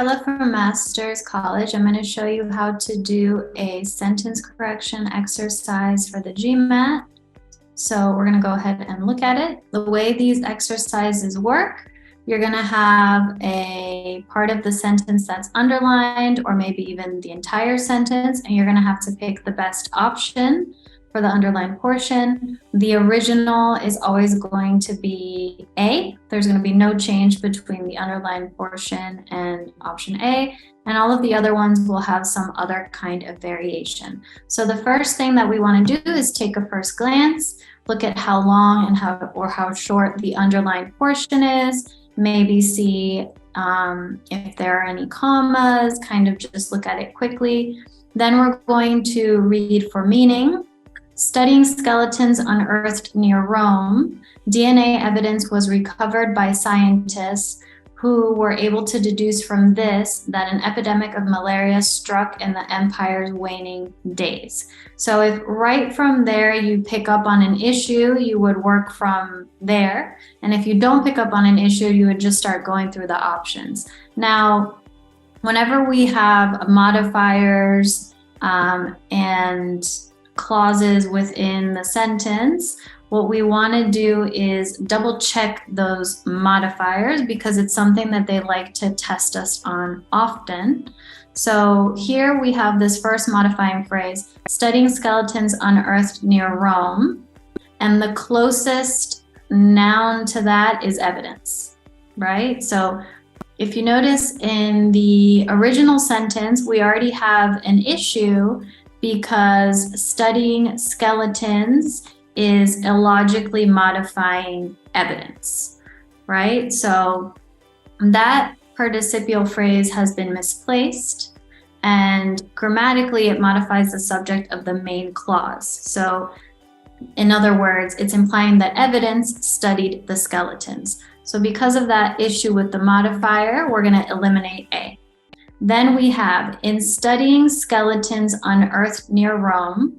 Carla from Masters College. I'm going to show you how to do a sentence correction exercise for the GMAT. So we're going to go ahead and look at it. The way these exercises work, you're going to have a part of the sentence that's underlined, or maybe even the entire sentence, and you're going to have to pick the best option for the underlined portion. The original is always going to be A. There's going to be no change between the underlined portion and option A, and all of the other ones will have some other kind of variation. So the first thing that we want to do is take a first glance, look at how long and how short the underlined portion is, maybe see if there are any commas, kind of just look at it quickly. Then we're going to read for meaning. Studying skeletons unearthed near Rome, DNA evidence was recovered by scientists who were able to deduce from this that an epidemic of malaria struck in the empire's waning days. So if right from there you pick up on an issue, you would work from there. And if you don't pick up on an issue, you would just start going through the options. Now, whenever we have modifiers and clauses within the sentence, what we want to do is double check those modifiers because it's something that they like to test us on often. So here we have this first modifying phrase, studying skeletons unearthed near Rome, and the closest noun to that is evidence, right? So if you notice in the original sentence, we already have an issue because studying skeletons is illogically modifying evidence, right? So that participial phrase has been misplaced, and grammatically it modifies the subject of the main clause. So in other words, it's implying that evidence studied the skeletons. So because of that issue with the modifier, we're going to eliminate A. Then we have, in studying skeletons unearthed near Rome,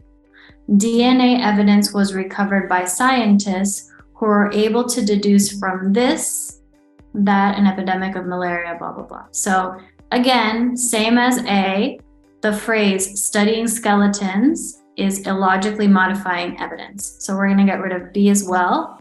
DNA evidence was recovered by scientists who were able to deduce from this that an epidemic of malaria, blah, blah, blah. So again, same as A, the phrase studying skeletons is illogically modifying evidence. So we're going to get rid of B as well.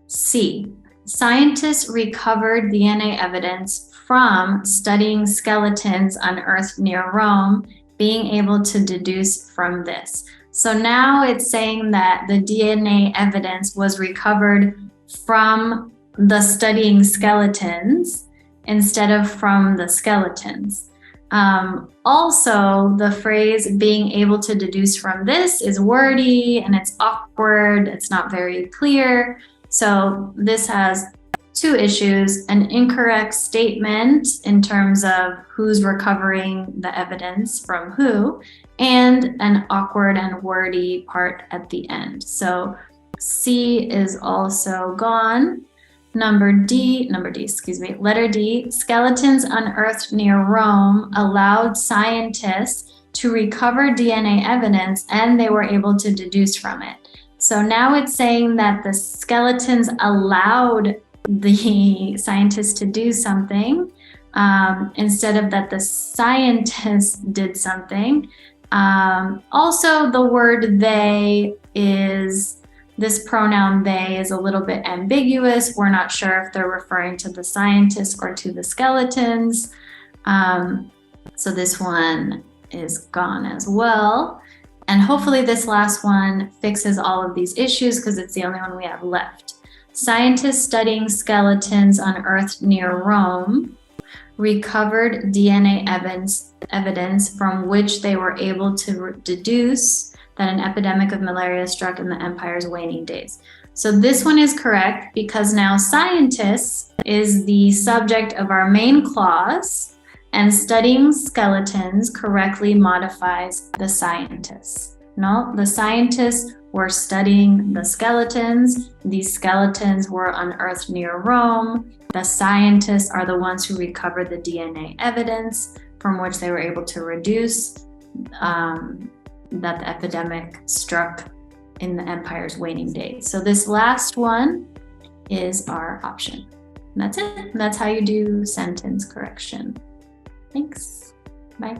C, scientists recovered DNA evidence from studying skeletons unearthed near Rome, being able to deduce from this. So now it's saying that the DNA evidence was recovered from the studying skeletons instead of from the skeletons. Also, the phrase being able to deduce from this is wordy and it's awkward, it's not very clear. So this has two issues: an incorrect statement in terms of who's recovering the evidence from who, and an awkward and wordy part at the end. So C is also gone. Letter D, skeletons unearthed near Rome allowed scientists to recover DNA evidence and they were able to deduce from it. So now it's saying that the skeletons allowed the scientists to do something instead of that the scientists did something. Also, the word they is, this pronoun they is a little bit ambiguous. We're not sure if they're referring to the scientists or to the skeletons. So this one is gone as well. And hopefully this last one fixes all of these issues because it's the only one we have left. Scientists studying skeletons unearthed near Rome recovered DNA evidence from which they were able to deduce that an epidemic of malaria struck in the empire's waning days. So this one is correct because now scientists is the subject of our main clause, and studying skeletons correctly modifies the scientists. No, the scientists were studying the skeletons. These skeletons were unearthed near Rome. The scientists are the ones who recovered the DNA evidence from which they were able to reduce that the epidemic struck in the empire's waning days. So this last one is our option. And that's it. And that's how you do sentence correction. Thanks. Bye.